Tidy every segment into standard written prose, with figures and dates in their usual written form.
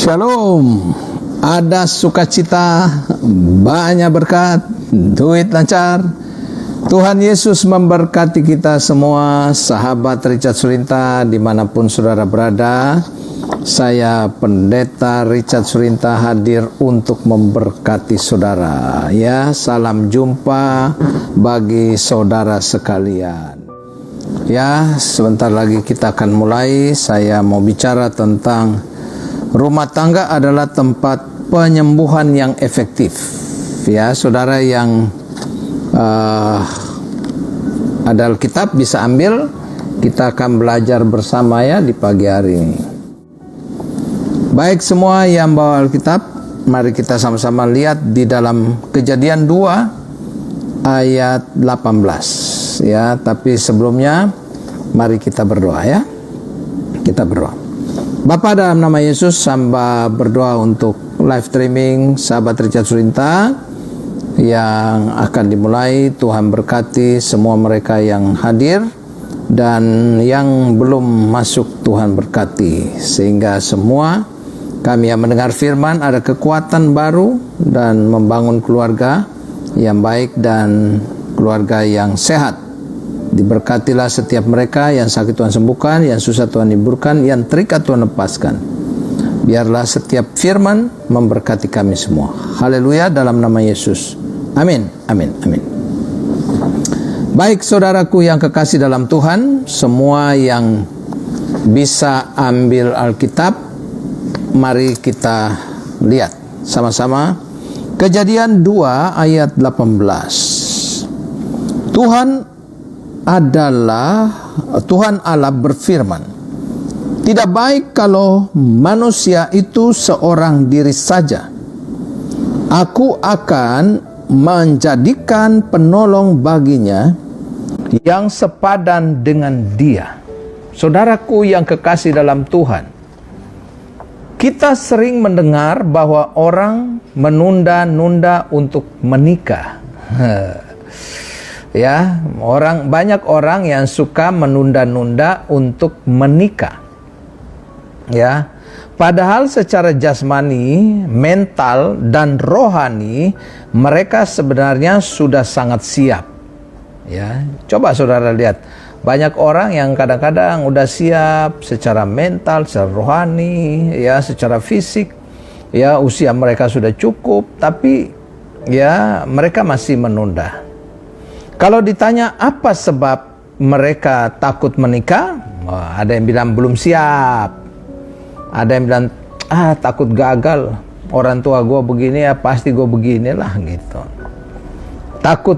Shalom. Ada sukacita, banyak berkat, duit lancar. Tuhan Yesus memberkati kita semua, sahabat Richard Surinta dimanapun saudara berada. Saya Pendeta Richard Surinta hadir untuk memberkati saudara. Ya, salam jumpa bagi saudara sekalian. Ya, sebentar lagi kita akan mulai. Saya mau bicara tentang rumah tangga adalah tempat penyembuhan yang efektif. Ya, saudara yang ada Alkitab bisa ambil. Kita akan belajar bersama ya di pagi hari ini. Baik semua yang bawa Alkitab, mari kita sama-sama lihat di dalam Kejadian 2 ayat 18 ya. Tapi sebelumnya mari kita berdoa ya. Kita berdoa. Bapa, dalam nama Yesus hamba berdoa untuk live streaming sahabat Richard Surinta yang akan dimulai. Tuhan berkati semua mereka yang hadir dan yang belum masuk. Tuhan berkati sehingga semua kami yang mendengar firman ada kekuatan baru dan membangun keluarga yang baik dan keluarga yang sehat. Diberkatilah setiap mereka, yang sakit Tuhan sembuhkan, yang susah Tuhan hiburkan, yang terikat Tuhan lepaskan. Biarlah setiap firman memberkati kami semua. Haleluya, dalam nama Yesus. Amin, amin, amin. Baik saudaraku yang kekasih dalam Tuhan, semua yang bisa ambil Alkitab, mari kita lihat sama-sama Kejadian 2 ayat 18. Tuhan Allah berfirman, tidak baik kalau manusia itu seorang diri saja. Aku akan menjadikan penolong baginya yang sepadan dengan dia. Saudaraku yang kekasih dalam Tuhan, kita sering mendengar bahwa orang menunda-nunda untuk menikah. Ya, banyak orang yang suka menunda-nunda untuk menikah. Ya. Padahal secara jasmani, mental dan rohani mereka sebenarnya sudah sangat siap. Ya, coba saudara lihat, banyak orang yang kadang-kadang udah siap secara mental, secara rohani, ya, secara fisik, ya, usia mereka sudah cukup, tapi ya mereka masih menunda. Kalau ditanya apa sebab mereka takut menikah, ada yang bilang belum siap, ada yang bilang takut gagal, orang tua gue begini ya pasti gue beginilah gitu. Takut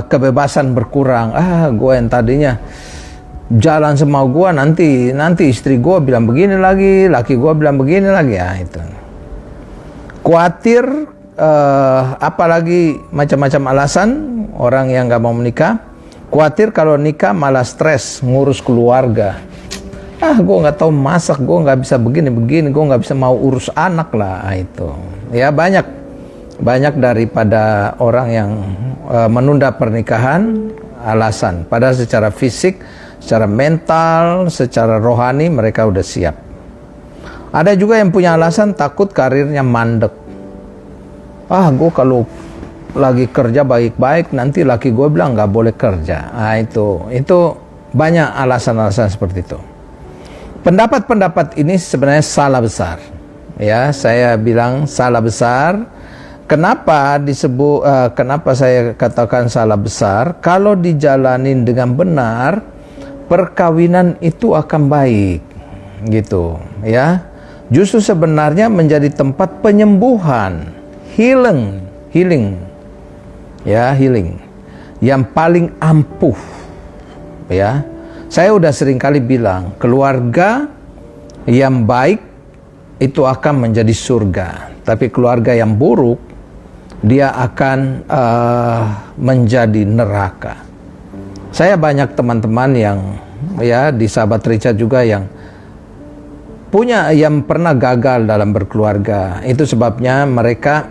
kebebasan berkurang, gue yang tadinya jalan semau gue, nanti istri gue bilang begini lagi, laki gue bilang begini lagi, ya itu. Khawatir, apalagi macam-macam alasan orang yang gak mau menikah. Khawatir kalau nikah malah stres ngurus keluarga. Gue gak tahu masak, gue gak bisa begini-begini, gue gak bisa mau urus anak lah, itu. Ya banyak daripada orang yang menunda pernikahan alasan. Padahal secara fisik, secara mental, secara rohani mereka udah siap. Ada juga yang punya alasan takut karirnya mandek. Gue kalau lagi kerja baik-baik, nanti laki gue bilang gak boleh kerja. Itu banyak alasan-alasan seperti itu. Pendapat-pendapat ini sebenarnya salah besar. Ya, saya bilang salah besar. Kenapa saya katakan salah besar? Kalau dijalanin dengan benar, perkawinan itu akan baik, gitu. Ya, justru sebenarnya menjadi tempat penyembuhan, healing, ya, healing yang paling ampuh. Ya, saya udah sering kali bilang, keluarga yang baik itu akan menjadi surga, tapi keluarga yang buruk dia akan menjadi neraka. Saya banyak teman-teman yang ya di sahabat Richard juga yang pernah gagal dalam berkeluarga. Itu sebabnya mereka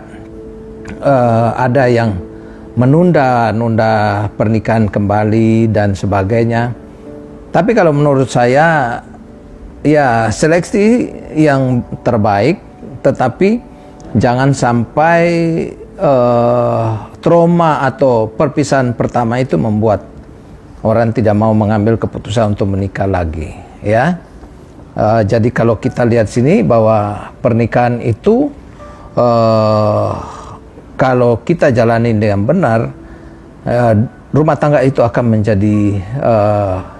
ada yang menunda pernikahan kembali dan sebagainya. Tapi kalau menurut saya, ya seleksi yang terbaik, tetapi jangan sampai trauma atau perpisahan pertama itu membuat orang tidak mau mengambil keputusan untuk menikah lagi, ya. Jadi kalau kita lihat sini bahwa pernikahan itu kalau kita jalani dengan benar, rumah tangga itu akan menjadi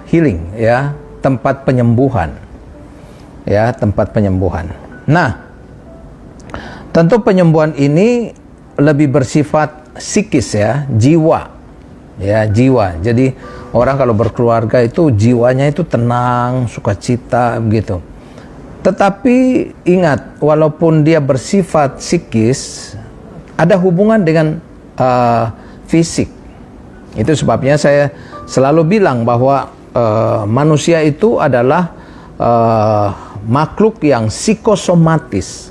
healing, ya, tempat penyembuhan, ya, tempat penyembuhan. Nah, tentu penyembuhan ini lebih bersifat psikis, ya, jiwa, ya, jiwa. Jadi orang kalau berkeluarga itu jiwanya itu tenang, sukacita, begitu. Tetapi ingat, walaupun dia bersifat psikis, ada hubungan dengan fisik. Itu sebabnya saya selalu bilang bahwa manusia itu adalah makhluk yang psikosomatis.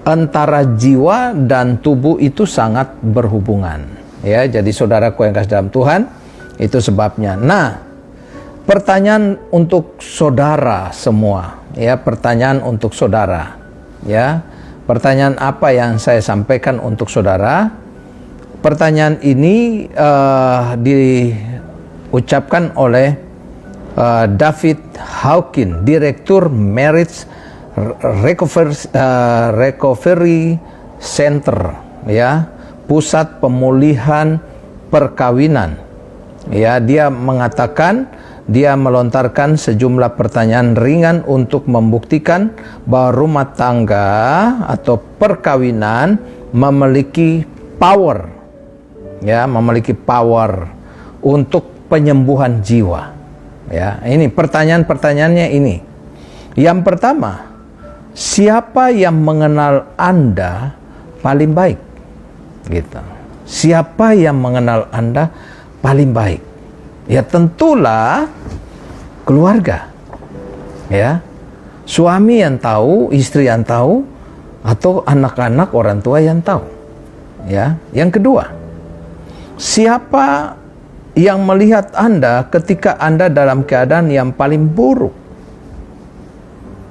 Antara jiwa dan tubuh itu sangat berhubungan, ya. Jadi saudaraku yang kasih dalam Tuhan, itu sebabnya. Nah, pertanyaan untuk saudara semua, ya, pertanyaan untuk saudara, ya. Pertanyaan apa yang saya sampaikan untuk saudara? Pertanyaan ini diucapkan oleh David Hawkins, Direktur Marriage Recovery Center, ya, pusat pemulihan perkawinan, ya. Dia mengatakan, dia melontarkan sejumlah pertanyaan ringan untuk membuktikan bahwa rumah tangga atau perkawinan memiliki power, ya, memiliki power untuk penyembuhan jiwa, ya. Ini pertanyaan-pertanyaannya ini. Yang pertama, siapa yang mengenal Anda paling baik? Gitu. Siapa yang mengenal Anda paling baik? Ya, tentulah keluarga, ya. Suami yang tahu, istri yang tahu, atau anak-anak orang tua yang tahu, ya. Yang kedua, siapa yang melihat Anda ketika Anda dalam keadaan yang paling buruk?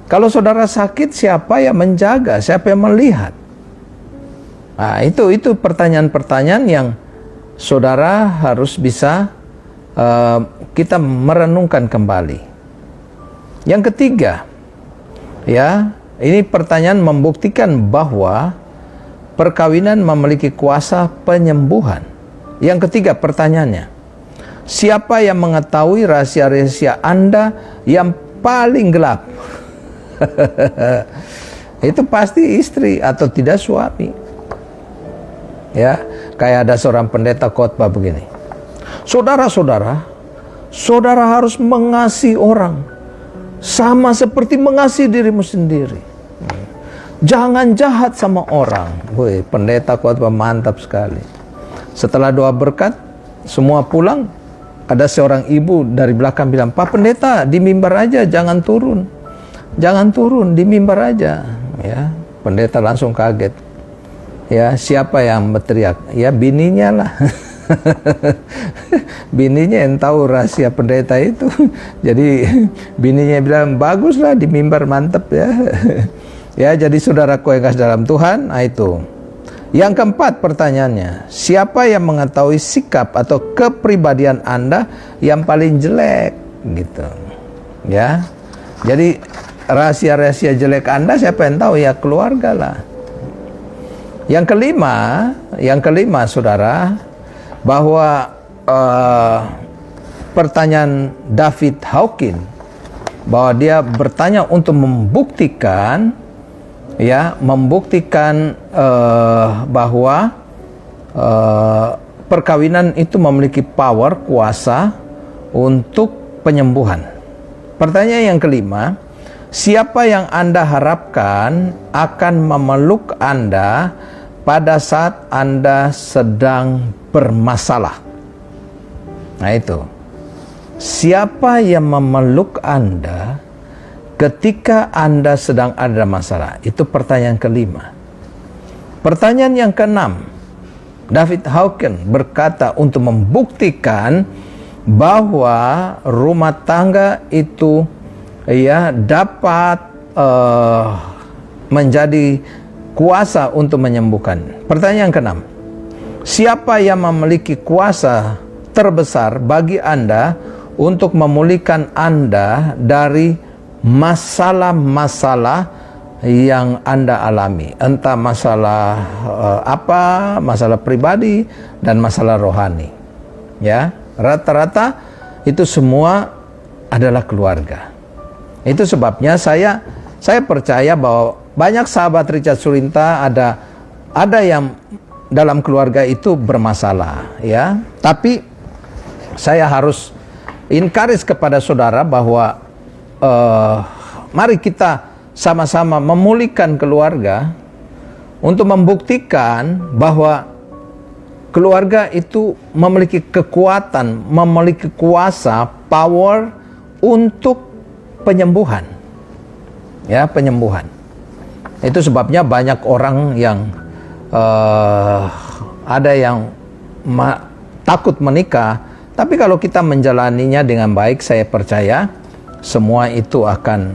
Kalau saudara sakit, siapa yang menjaga? Siapa yang melihat? Nah, itu pertanyaan-pertanyaan yang saudara harus bisa kita merenungkan kembali. Yang ketiga, ya, ini pertanyaan membuktikan bahwa perkawinan memiliki kuasa penyembuhan. Yang ketiga pertanyaannya, siapa yang mengetahui rahasia-rahasia Anda yang paling gelap? Itu pasti istri atau tidak suami, ya. Kayak ada seorang pendeta khotbah begini, saudara-saudara, saudara harus mengasihi orang sama seperti mengasihi dirimu sendiri. Jangan jahat sama orang. Woi, pendeta khotbah mantap sekali. Setelah doa berkat, semua pulang. Ada seorang ibu dari belakang bilang, Pak Pendeta, di mimbar aja, jangan turun. Jangan turun, di mimbar aja, ya. Pendeta langsung kaget, ya. Siapa yang berteriak? Ya, bininya lah. Bininya yang tahu rahasia pendeta itu. Jadi bininya bilang, baguslah di mimbar, mantep, ya. Ya, jadi saudaraku yang kasih dalam Tuhan, itu. Yang keempat pertanyaannya, siapa yang mengetahui sikap atau kepribadian Anda yang paling jelek, gitu, ya. Jadi rahasia-rahasia jelek Anda siapa yang tahu? Ya, keluarga lah. Yang kelima saudara, bahwa pertanyaan David Hawkins, bahwa dia bertanya untuk membuktikan, ya, bahwa perkawinan itu memiliki power, kuasa untuk penyembuhan. Pertanyaan yang kelima, siapa yang Anda harapkan akan memeluk Anda pada saat Anda sedang bermasalah? Nah, itu. Siapa yang memeluk Anda ketika Anda sedang ada masalah? Itu pertanyaan kelima. Pertanyaan yang keenam, David Hawkins berkata untuk membuktikan bahwa rumah tangga itu, ya, dapat menjadi kuasa untuk menyembuhkan. Pertanyaan ke-6. Siapa yang memiliki kuasa terbesar bagi Anda untuk memulihkan Anda dari masalah-masalah yang Anda alami, entah masalah masalah pribadi dan masalah rohani. Ya, rata-rata itu semua adalah keluarga. Itu sebabnya saya percaya bahwa banyak sahabat Richard Surinta ada yang dalam keluarga itu bermasalah, ya. Tapi saya harus encourage kepada saudara bahwa mari kita sama-sama memulihkan keluarga untuk membuktikan bahwa keluarga itu memiliki kekuatan, memiliki kuasa, power untuk penyembuhan. Ya, penyembuhan. Itu sebabnya banyak orang yang ada yang takut menikah, tapi kalau kita menjalaninya dengan baik, saya percaya semua itu akan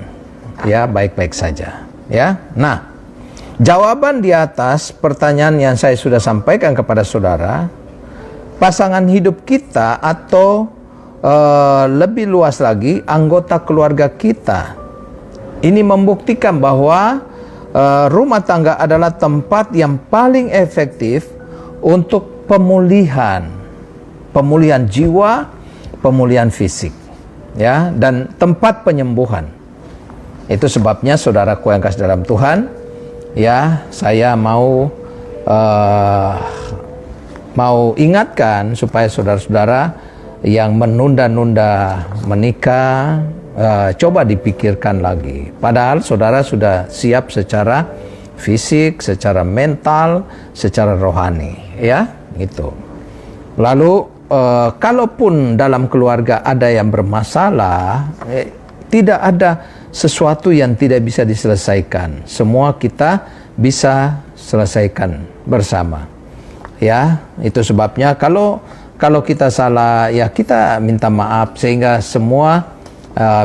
baik-baik saja. Ya. Nah, jawaban di atas pertanyaan yang saya sudah sampaikan kepada saudara, pasangan hidup kita atau lebih luas lagi anggota keluarga kita, ini membuktikan bahwa rumah tangga adalah tempat yang paling efektif untuk pemulihan jiwa, pemulihan fisik, ya, dan tempat penyembuhan. Itu sebabnya saudaraku yang kasih dalam Tuhan, ya, saya mau ingatkan supaya saudara-saudara yang menunda-nunda menikah, coba dipikirkan lagi. Padahal saudara sudah siap secara fisik, secara mental, secara rohani, ya, gitu. Lalu kalaupun dalam keluarga ada yang bermasalah, tidak ada sesuatu yang tidak bisa diselesaikan. Semua kita bisa selesaikan bersama. Ya, itu sebabnya kalau kita salah, ya kita minta maaf sehingga semua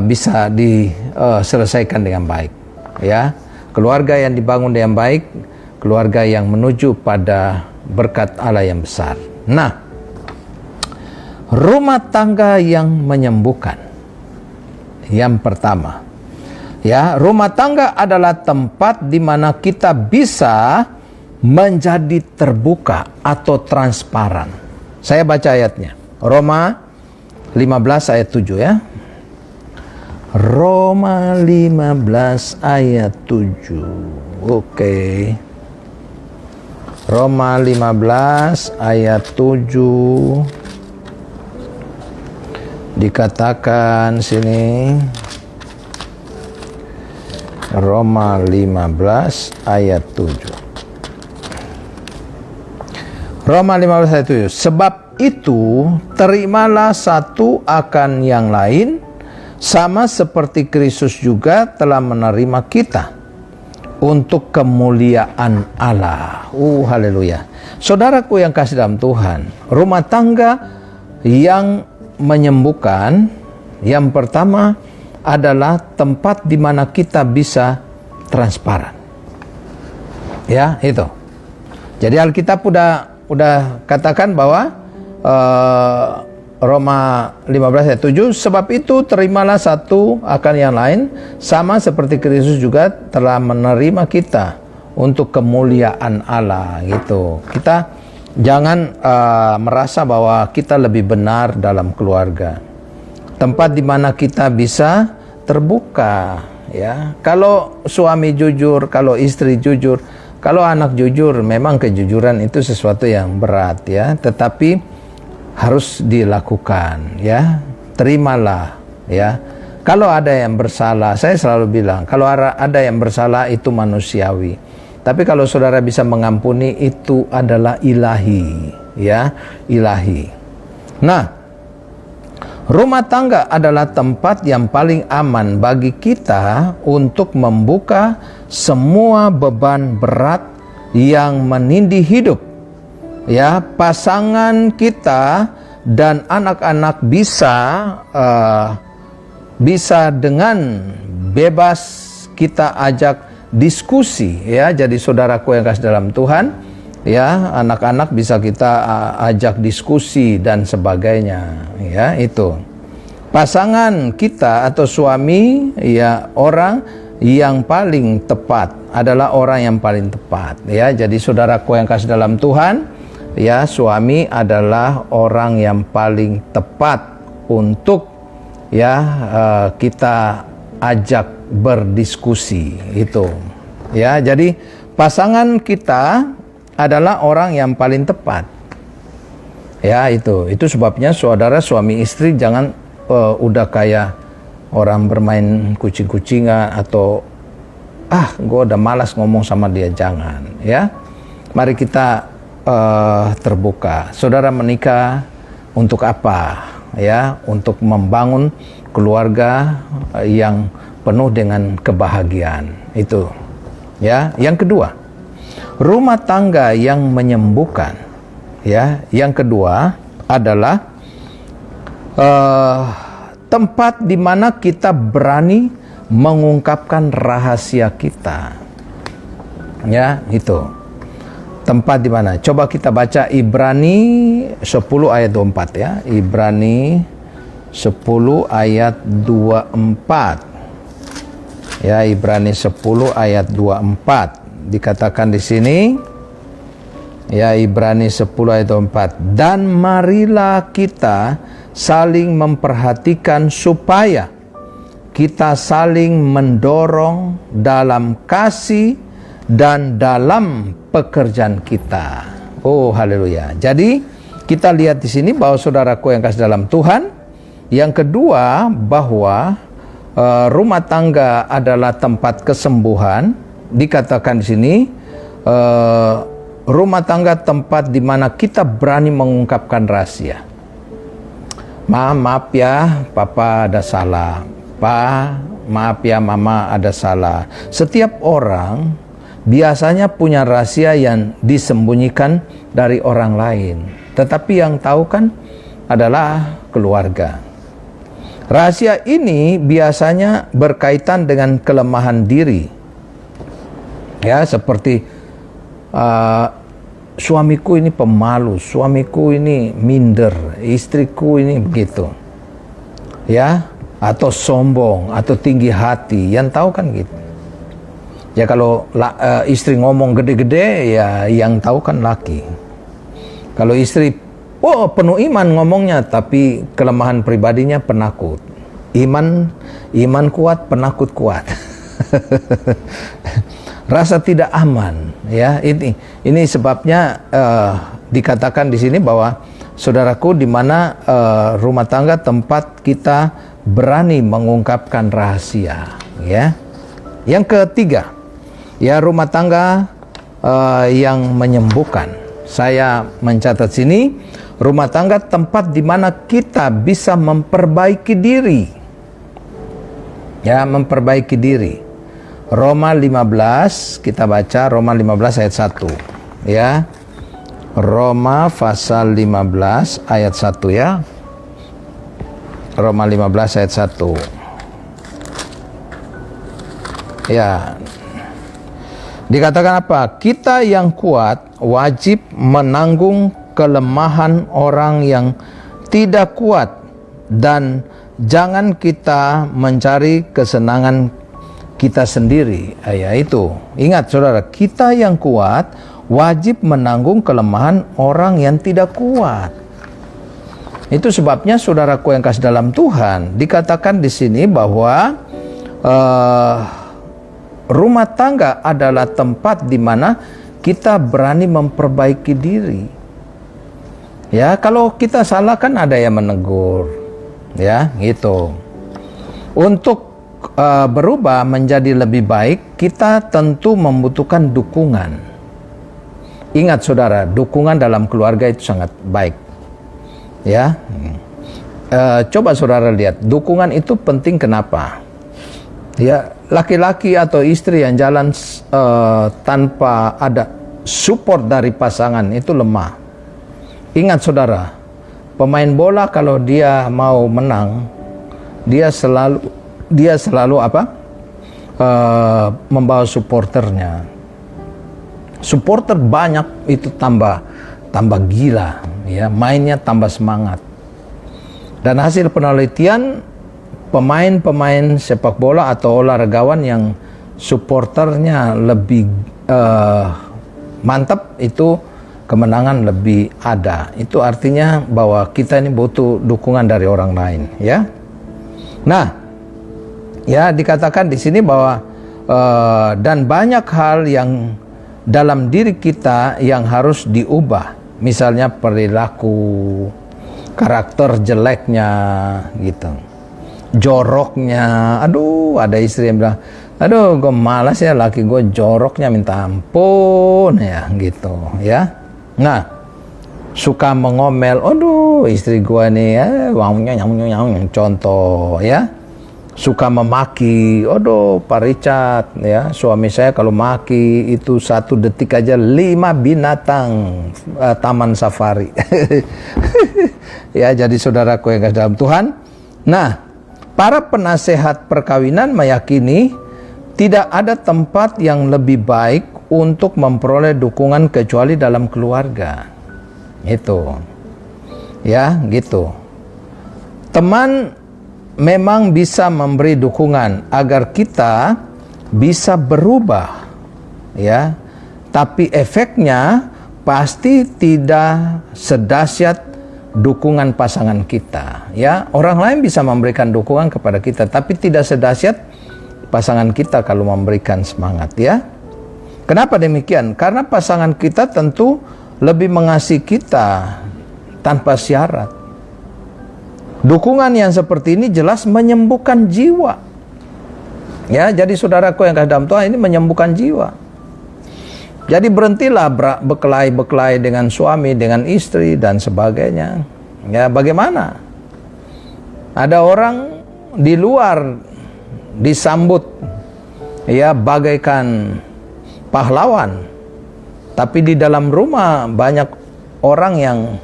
bisa diselesaikan dengan baik. Ya, keluarga yang dibangun dengan baik, keluarga yang menuju pada berkat Allah yang besar. Nah, rumah tangga yang menyembuhkan. Yang pertama, ya, rumah tangga adalah tempat di mana kita bisa menjadi terbuka atau transparan. Saya baca ayatnya. Roma 15 ayat 7 ya. Roma 15 ayat 7. Oke. Roma 15 ayat 7. Dikatakan sini, Roma 15 ayat 7. Roma 15 ayat 7. Sebab itu terimalah satu akan yang lain, sama seperti Kristus juga telah menerima kita untuk kemuliaan Allah. Haleluya. Saudaraku yang kasih dalam Tuhan, rumah tangga yang menyembuhkan, yang pertama adalah tempat di mana kita bisa transparan. Ya, itu. Jadi Alkitab udah katakan bahwa Roma 15 ayat 7, sebab itu terimalah satu akan yang lain, sama seperti Kristus juga telah menerima kita untuk kemuliaan Allah, gitu. Kita jangan merasa bahwa kita lebih benar dalam keluarga. Tempat di mana kita bisa terbuka, ya. Kalau suami jujur, kalau istri jujur, kalau anak jujur, memang kejujuran itu sesuatu yang berat, ya. Tetapi harus dilakukan, ya. Terimalah, ya. Kalau ada yang bersalah, saya selalu bilang, kalau ada yang bersalah itu manusiawi. Tapi kalau saudara bisa mengampuni, itu adalah ilahi, ya, ilahi. Nah, rumah tangga adalah tempat yang paling aman bagi kita untuk membuka semua beban berat yang menindih hidup. Ya, pasangan kita dan anak-anak bisa dengan bebas kita ajak diskusi, ya. Jadi saudaraku yang kasih dalam Tuhan, ya, anak-anak bisa kita ajak diskusi dan sebagainya, ya. Itu pasangan kita atau suami, ya, orang yang paling tepat adalah orang yang paling tepat, ya. Jadi saudaraku yang kasih dalam Tuhan, ya, suami adalah orang yang paling tepat untuk, ya, kita ajak berdiskusi itu, ya. Jadi pasangan kita adalah orang yang paling tepat, ya. Itu sebabnya saudara suami istri jangan udah kayak orang bermain kucing-kucingan atau gue udah malas ngomong sama dia, jangan, ya. Mari kita terbuka. Saudara menikah untuk apa, ya? Untuk membangun keluarga yang penuh dengan kebahagiaan, itu, ya. Yang kedua, rumah tangga yang menyembuhkan, ya. Yang kedua adalah tempat di mana kita berani mengungkapkan rahasia kita, ya. Itu tempat di mana. Coba kita baca Ibrani 10 ayat 24, ya. Ibrani 10 ayat 24. Ya, Ibrani 10 ayat 24. Dikatakan di sini, ya, Ibrani 10 ayat 24. Dan marilah kita saling memperhatikan supaya kita saling mendorong dalam kasih dan dalam pekerjaan kita. Oh, haleluya. Jadi kita lihat di sini bahwa saudaraku yang kasih dalam Tuhan, yang kedua bahwa rumah tangga adalah tempat kesembuhan. Dikatakan di sini rumah tangga tempat di mana kita berani mengungkapkan rahasia. Maaf ya, papa ada salah. Maaf ya, mama ada salah. Setiap orang biasanya punya rahasia yang disembunyikan dari orang lain, tetapi yang tahu kan adalah keluarga. Rahasia ini biasanya berkaitan dengan kelemahan diri, ya, seperti suamiku ini pemalu, suamiku ini minder, istriku ini begitu, ya, atau sombong atau tinggi hati. Yang tahu kan gitu. Ya, kalau istri ngomong gede-gede, ya yang tahu kan laki. Kalau istri penuh iman ngomongnya, tapi kelemahan pribadinya penakut. Iman kuat, penakut kuat. Rasa tidak aman, ya. Ini sebabnya dikatakan di sini bahwa saudaraku, di mana rumah tangga tempat kita berani mengungkapkan rahasia, ya. Yang ketiga, ya, rumah tangga yang menyembuhkan. Saya mencatat sini, rumah tangga tempat di mana kita bisa memperbaiki diri, ya, memperbaiki diri. Roma 15, kita baca Roma 15 ayat 1, ya. Roma pasal 15 ayat 1, ya. Roma 15 ayat 1. Ya. Dikatakan apa? Kita yang kuat wajib menanggung kelemahan orang yang tidak kuat, dan jangan kita mencari kesenangan kita sendiri. Itu, ingat saudara, kita yang kuat wajib menanggung kelemahan orang yang tidak kuat. Itu sebabnya saudaraku yang kasih dalam Tuhan, dikatakan di sini bahwa rumah tangga adalah tempat di mana kita berani memperbaiki diri. Ya, kalau kita salah kan ada yang menegur, ya, gitu. Untuk berubah menjadi lebih baik, kita tentu membutuhkan dukungan. Ingat saudara, dukungan dalam keluarga itu sangat baik, ya. Coba saudara lihat, dukungan itu penting kenapa? Ya, laki-laki atau istri yang jalan tanpa ada support dari pasangan itu lemah. Ingat saudara, pemain bola kalau dia mau menang, dia selalu apa? membawa supporternya. Supporter banyak itu tambah gila, ya, mainnya tambah semangat. Dan hasil penelitian, pemain-pemain sepak bola atau olahragawan yang supporternya lebih mantap, itu kemenangan lebih ada. Itu artinya bahwa kita ini butuh dukungan dari orang lain, ya. Nah, ya, dikatakan di sini bahwa dan banyak hal yang dalam diri kita yang harus diubah, misalnya perilaku, karakter jeleknya gitu, joroknya. Aduh, ada istri yang bilang, aduh, gue malas ya, laki gue joroknya minta ampun ya, gitu ya. Nah, suka mengomel, aduh, istri gue nih contoh ya. Suka memaki, aduh, Pak Richard ya, suami saya kalau maki itu 1 detik aja 5 binatang taman safari. Ya, jadi saudaraku yang kasih dalam Tuhan. Nah, para penasehat perkawinan meyakini tidak ada tempat yang lebih baik untuk memperoleh dukungan kecuali dalam keluarga. Itu. Ya, gitu. Teman memang bisa memberi dukungan agar kita bisa berubah, ya. Tapi efeknya pasti tidak sedahsyat dukungan pasangan kita, ya. Orang lain bisa memberikan dukungan kepada kita, tapi tidak sedahsyat pasangan kita kalau memberikan semangat, ya. Kenapa demikian? Karena pasangan kita tentu lebih mengasihi kita tanpa syarat. Dukungan yang seperti ini jelas menyembuhkan jiwa. Ya, jadi saudaraku yang kasih dalam Tuhan, ini menyembuhkan jiwa. Jadi berhentilah berkelahi dengan suami, dengan istri dan sebagainya. Ya, bagaimana? Ada orang di luar disambut ya bagaikan pahlawan, tapi di dalam rumah banyak orang yang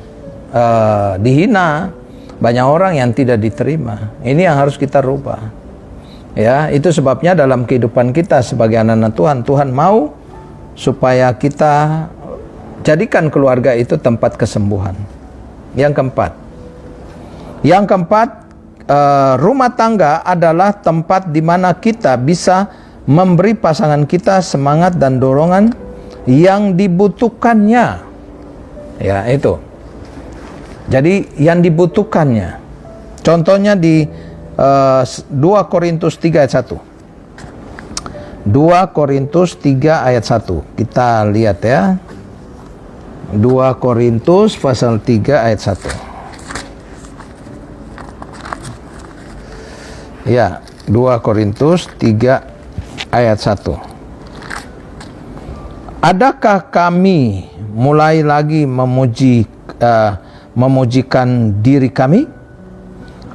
dihina. Banyak orang yang tidak diterima. Ini yang harus kita rubah. Ya, itu sebabnya dalam kehidupan kita sebagai anak-anak Tuhan, Tuhan mau supaya kita jadikan keluarga itu tempat kesembuhan. Yang keempat, rumah tangga adalah tempat di mana kita bisa memberi pasangan kita semangat dan dorongan yang dibutuhkannya. Ya, itu. Jadi yang dibutuhkannya. Contohnya di 2 Korintus 3 ayat 1. 2 Korintus 3 ayat 1. Kita lihat ya. 2 Korintus pasal 3 ayat 1. Ya, 2 Korintus 3 ayat 1. Adakah kami mulai lagi memujikan diri kami?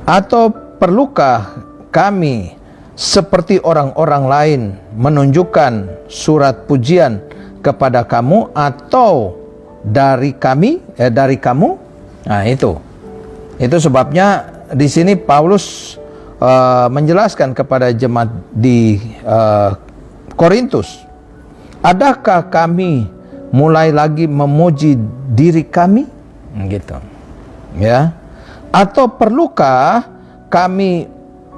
Atau perlukah kami seperti orang-orang lain menunjukkan surat pujian kepada kamu atau dari kamu? Nah, itu sebabnya di sini Paulus menjelaskan kepada jemaat di Korintus, adakah kami mulai lagi memuji diri kami? Gitu. Ya. Atau perlukah kami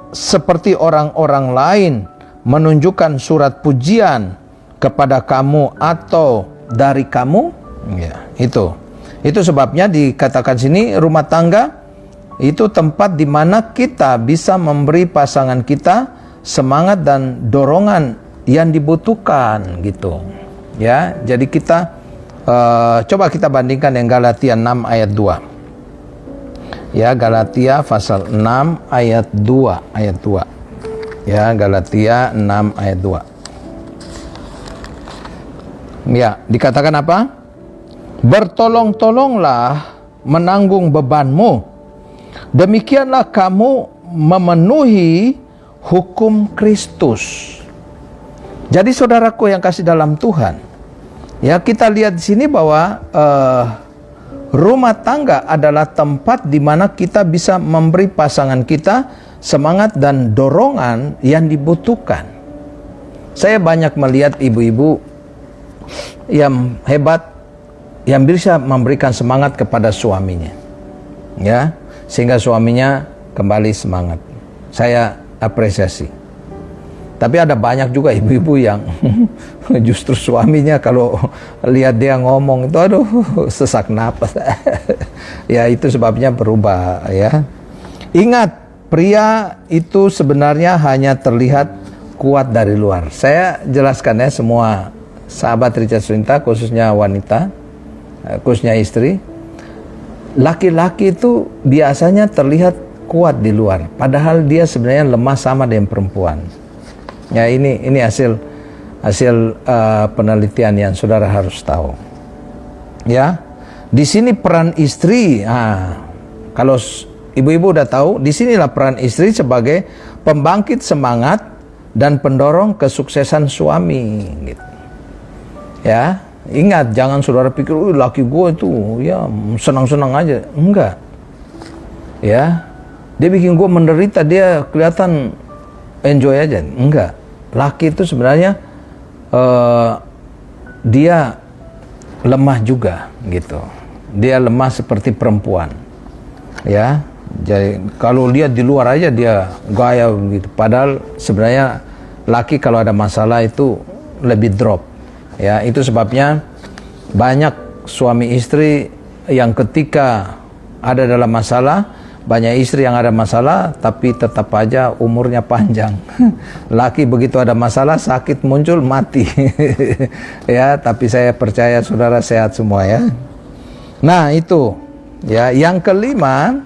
seperti orang-orang lain menunjukkan surat pujian kepada kamu atau dari kamu? Ya, itu sebabnya dikatakan sini rumah tangga itu tempat di mana kita bisa memberi pasangan kita semangat dan dorongan yang dibutuhkan, gitu. Ya, jadi kita coba kita bandingkan dengan Galatia 6 ayat 2. Ya, Galatia pasal 6 ayat 2. Ya, Galatia 6 ayat 2. Ya, dikatakan apa? Bertolong-tolonglah menanggung bebanmu. Demikianlah kamu memenuhi hukum Kristus. Jadi saudaraku yang kasih dalam Tuhan, ya, kita lihat di sini bahwa rumah tangga adalah tempat di mana kita bisa memberi pasangan kita semangat dan dorongan yang dibutuhkan. Saya banyak melihat ibu-ibu yang hebat, yang bisa memberikan semangat kepada suaminya, ya, sehingga suaminya kembali semangat. Saya apresiasi. Tapi ada banyak juga ibu-ibu yang justru suaminya kalau lihat dia ngomong itu, aduh, sesak napas. Ya, itu sebabnya berubah, ya. Ingat, pria itu sebenarnya hanya terlihat kuat dari luar. Saya jelaskan ya, semua sahabat Richard Surinta, khususnya wanita, khususnya istri. Laki-laki itu biasanya terlihat kuat di luar, padahal dia sebenarnya lemah sama dengan perempuan. Ya, ini hasil penelitian yang saudara harus tahu. Ya, di sini peran istri. Kalau ibu-ibu udah tahu, disinilah peran istri sebagai pembangkit semangat dan pendorong kesuksesan suami, gitu. Ya, ingat, jangan saudara pikir, laki gue itu ya senang-senang aja. Enggak. Ya, dia bikin gue menderita, dia kelihatan enjoy aja. Enggak. Laki itu sebenarnya dia lemah juga, gitu. Dia lemah seperti perempuan. Ya, jadi kalau lihat di luar aja dia gaya gitu. Padahal sebenarnya laki kalau ada masalah itu lebih drop. Ya, itu sebabnya banyak suami istri yang ketika ada dalam masalah, banyak istri yang ada masalah tapi tetap aja umurnya panjang. Laki begitu ada masalah, sakit muncul, mati. Ya, tapi saya percaya saudara sehat semua, ya. Nah, itu. Ya, yang kelima,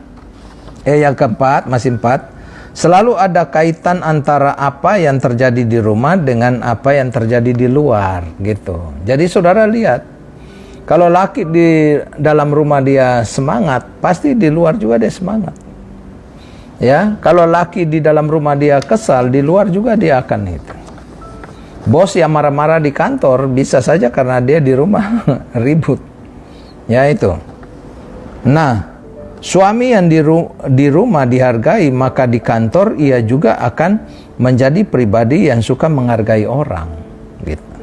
yang keempat, masih 4. Selalu ada kaitan antara apa yang terjadi di rumah dengan apa yang terjadi di luar, gitu. Jadi saudara lihat, kalau laki di dalam rumah dia semangat, pasti di luar juga dia semangat. Ya, kalau laki di dalam rumah dia kesal, di luar juga dia akan itu. Bos yang marah-marah di kantor bisa saja karena dia di rumah ribut. Ya, itu. Nah, suami yang di rumah dihargai, maka di kantor ia juga akan menjadi pribadi yang suka menghargai orang, gitu.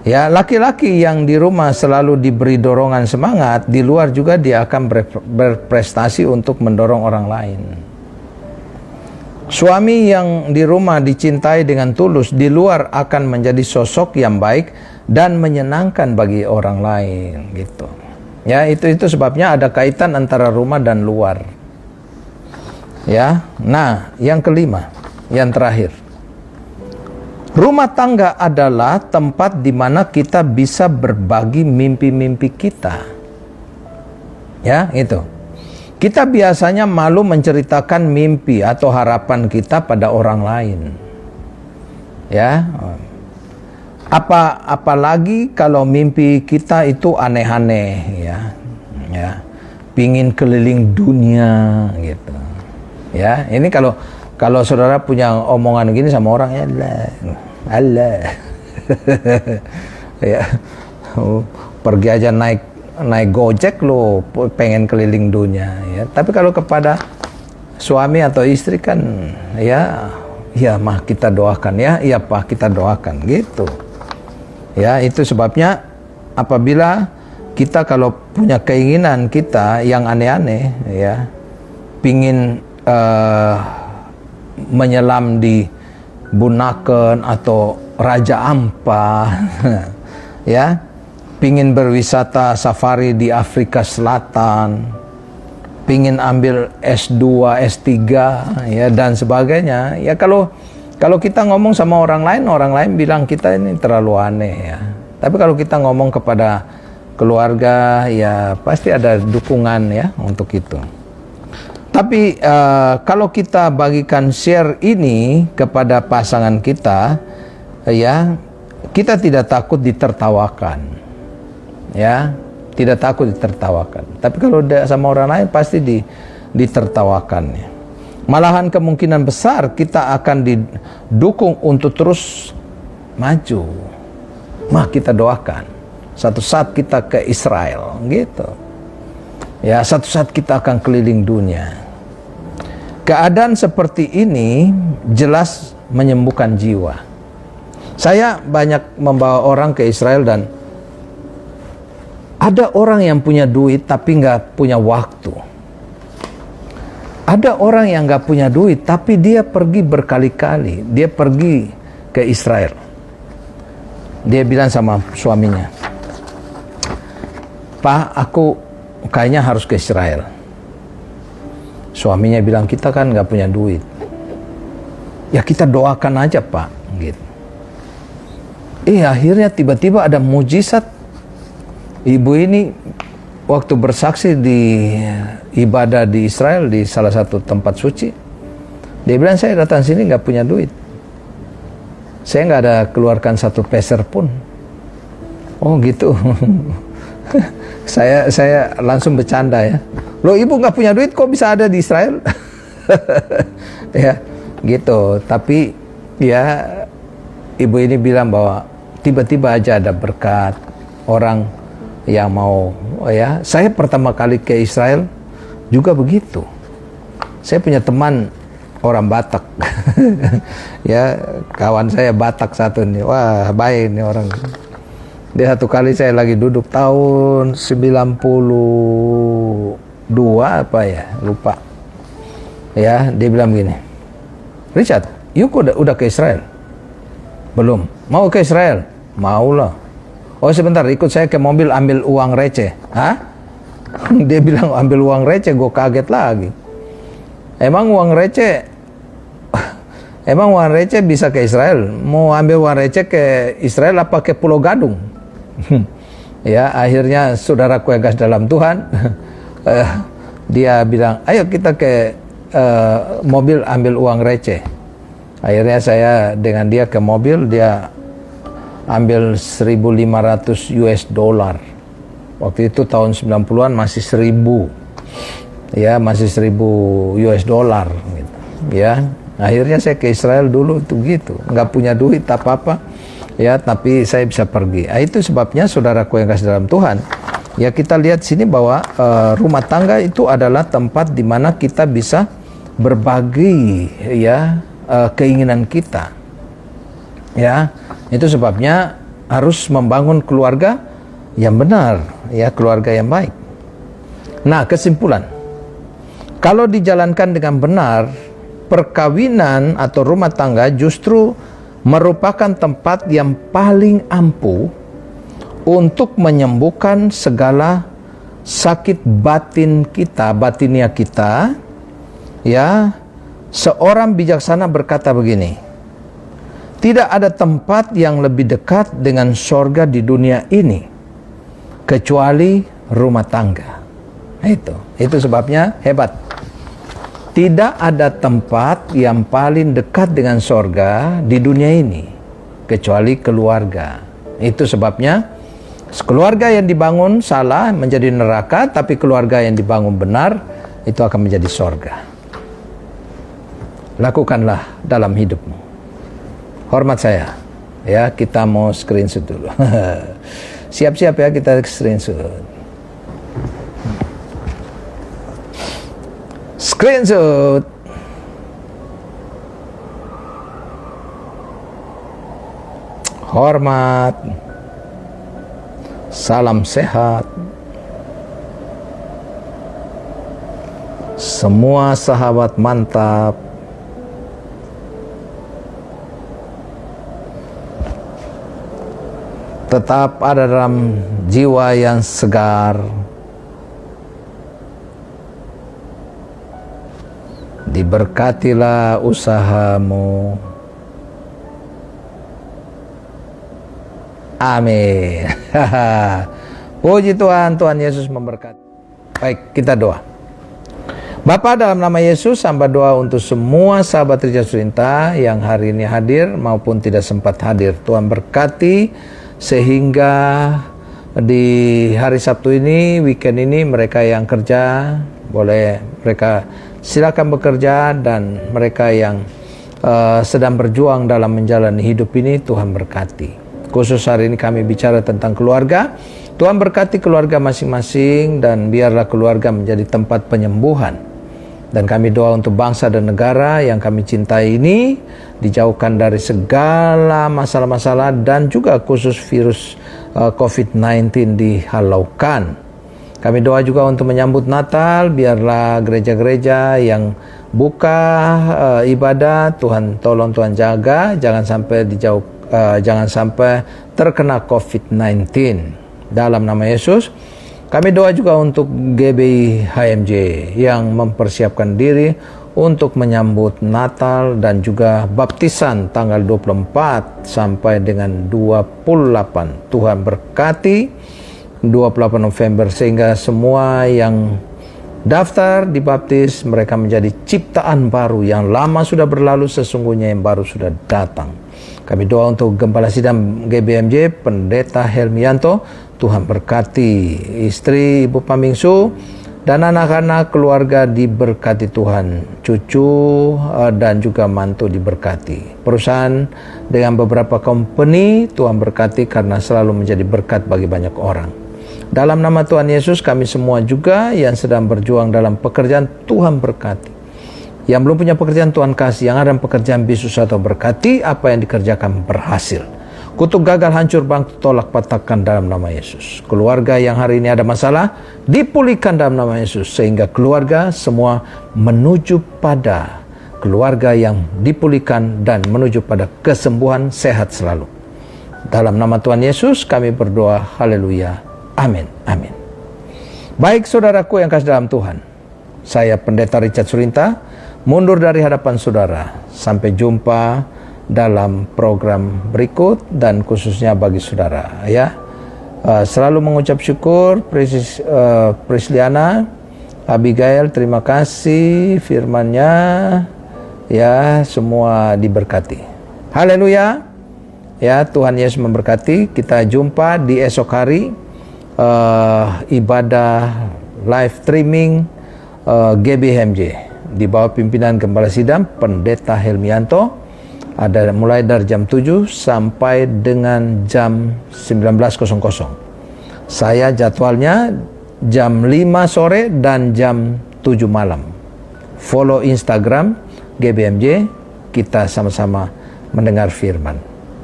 Ya, laki-laki yang di rumah selalu diberi dorongan semangat, di luar juga dia akan berprestasi untuk mendorong orang lain. Suami yang di rumah dicintai dengan tulus, di luar akan menjadi sosok yang baik dan menyenangkan bagi orang lain, gitu. Ya, itu sebabnya ada kaitan antara rumah dan luar. Ya. Nah, yang kelima, yang terakhir. Rumah tangga adalah tempat di mana kita bisa berbagi mimpi-mimpi kita. Ya, itu. Kita biasanya malu menceritakan mimpi atau harapan kita pada orang lain. Ya. Apalagi kalau mimpi kita itu aneh-aneh, ya, pingin keliling dunia, gitu. Ya, ini kalau saudara punya omongan gini sama orang, ya Allah, ya, pergi aja naik Gojek lo pengen keliling dunia, ya. Tapi kalau kepada suami atau istri kan, ya mah kita doakan, ya pak kita doakan, gitu. Ya, itu sebabnya apabila kita kalau punya keinginan kita yang aneh-aneh, ya, pingin menyelam di Bunaken atau Raja Ampat, ya, pingin berwisata safari di Afrika Selatan, pingin ambil S2, S3, ya, dan sebagainya. Ya, kalau kita ngomong sama orang lain bilang kita ini terlalu aneh, ya. Tapi kalau kita ngomong kepada keluarga, ya pasti ada dukungan, ya, untuk itu. Tapi kalau kita bagikan share ini kepada pasangan kita, ya, kita tidak takut ditertawakan, ya, tidak takut ditertawakan. Tapi kalau sama orang lain pasti ditertawakan, ya. Malahan kemungkinan besar kita akan didukung untuk terus maju. Kita doakan satu saat kita ke Israel, gitu. Ya, satu saat kita akan keliling dunia. Keadaan seperti ini jelas menyembuhkan jiwa. Saya banyak membawa orang ke Israel dan ada orang yang punya duit tapi nggak punya waktu. Ada orang yang nggak punya duit tapi dia pergi berkali-kali. Dia pergi ke Israel. Dia bilang sama suaminya, "Pak, aku kayaknya harus ke Israel." Suaminya bilang, "Kita kan nggak punya duit." "Ya kita doakan aja, Pak." Gitu. Akhirnya tiba-tiba ada mujizat. Ibu ini waktu bersaksi di ibadah di Israel di salah satu tempat suci, dia bilang, "Saya datang sini nggak punya duit. Saya nggak ada keluarkan satu peser pun." Oh gitu. Saya langsung bercanda ya. "Loh, ibu nggak punya duit kok bisa ada di Israel?" Ya gitu. Tapi ya ibu ini bilang bahwa tiba-tiba aja ada berkat orang yang mau ya. Saya pertama kali ke Israel juga begitu. Saya punya teman orang Batak. Ya, kawan saya Batak satu nih. Wah, baik nih orang. Dia satu kali saya lagi duduk tahun 92 apa ya, lupa. Ya, dia bilang gini, "Richard, yuk udah ke Israel?" "Belum." "Mau ke Israel?" "Mau lah." "Oh sebentar, ikut saya ke mobil ambil uang receh." "Hah?" Dia bilang ambil uang receh, gue kaget lagi. Emang uang receh bisa ke Israel? Mau ambil uang receh ke Israel apa ke Pulau Gadung? Ya akhirnya saudaraku yang kasih dalam Tuhan, dia bilang, "Ayo kita ke mobil ambil uang receh." Akhirnya saya dengan dia ke mobil, dia ambil 1.500 US dollar. Waktu itu tahun 90-an masih 1.000. Ya, masih 1.000 US dollar gitu. Ya, akhirnya saya ke Israel dulu tuh gitu. Nggak punya duit apa-apa. Ya, tapi saya bisa pergi. Itu sebabnya saudaraku yang kasih dalam Tuhan. Ya, kita lihat sini bahwa rumah tangga itu adalah tempat di mana kita bisa berbagi ya keinginan kita. Ya, itu sebabnya harus membangun keluarga yang benar, ya, keluarga yang baik. Nah, kesimpulan, kalau dijalankan dengan benar, perkawinan atau rumah tangga justru merupakan tempat yang paling ampuh untuk menyembuhkan segala sakit batin kita, batinia kita. Ya, seorang bijaksana berkata begini, "Tidak ada tempat yang lebih dekat dengan sorga di dunia ini kecuali rumah tangga." Itu sebabnya hebat. Tidak ada tempat yang paling dekat dengan sorga di dunia ini kecuali keluarga. Itu sebabnya keluarga yang dibangun salah menjadi neraka, tapi keluarga yang dibangun benar itu akan menjadi sorga. Lakukanlah dalam hidupmu. Hormat saya. Ya, kita mau screenshot dulu. Siap-siap ya, kita screenshot. Screenshot. Hormat. Salam sehat. Semua sahabat mantap. Tetap ada dalam jiwa yang segar. Diberkatilah usahamu. Amin. Puji Tuhan, Tuhan Yesus memberkati. Baik, kita doa. Bapa, dalam nama Yesus, hamba doa untuk semua sahabat Richard Surinta yang hari ini hadir maupun tidak sempat hadir. Tuhan berkati sehingga di hari Sabtu ini, weekend ini, mereka yang kerja boleh mereka silakan bekerja, dan mereka yang sedang berjuang dalam menjalani hidup ini, Tuhan berkati. Khusus hari ini kami bicara tentang keluarga. Tuhan berkati keluarga masing-masing, dan biarlah keluarga menjadi tempat penyembuhan. Dan kami doa untuk bangsa dan negara yang kami cintai ini dijauhkan dari segala masalah-masalah dan juga khusus virus COVID-19 dihalaukan. Kami doa juga untuk menyambut Natal, biarlah gereja-gereja yang buka ibadah, Tuhan tolong, Tuhan jaga, jangan sampai terkena COVID-19. Dalam nama Yesus, kami doa juga untuk GBI HMJ yang mempersiapkan diri untuk menyambut Natal dan juga baptisan tanggal 24 sampai dengan 28. Tuhan berkati 28 November sehingga semua yang daftar dibaptis mereka menjadi ciptaan baru, yang lama sudah berlalu, sesungguhnya yang baru sudah datang. Kami doa untuk Gembala Sidang GBMJ Pendeta Helmianto, Tuhan berkati istri Ibu Pamingsu dan anak-anak keluarga diberkati Tuhan, cucu dan juga mantu diberkati. Perusahaan dengan beberapa company Tuhan berkati karena selalu menjadi berkat bagi banyak orang. Dalam nama Tuhan Yesus, kami semua juga yang sedang berjuang dalam pekerjaan, Tuhan berkati. Yang belum punya pekerjaan, Tuhan kasih. Yang ada pekerjaan, bisnis atau berkati, apa yang dikerjakan berhasil. Kutuk gagal, hancur, bangkrut, tolak, patahkan dalam nama Yesus. Keluarga yang hari ini ada masalah, dipulihkan dalam nama Yesus. Sehingga keluarga semua menuju pada keluarga yang dipulihkan dan menuju pada kesembuhan, sehat selalu. Dalam nama Tuhan Yesus kami berdoa, haleluya, amin, amin. Baik saudaraku yang kasih dalam Tuhan, saya Pendeta Richard Surinta, mundur dari hadapan saudara. Sampai jumpa dalam program berikut dan khususnya bagi saudara ya. Selalu mengucap syukur Prisliana, Abigail, terima kasih firman-Nya ya, semua diberkati. Haleluya. Ya, Tuhan Yesus memberkati. Kita jumpa di esok hari ibadah live streaming GBHMJ di bawah pimpinan Gembala Sidang Pendeta Helmianto. Ada mulai dari jam 7 sampai dengan jam 19.00. Saya jadwalnya jam 5 sore dan jam 7 malam. Follow Instagram GBMJ, kita sama-sama mendengar firman.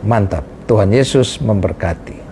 Mantap. Tuhan Yesus memberkati.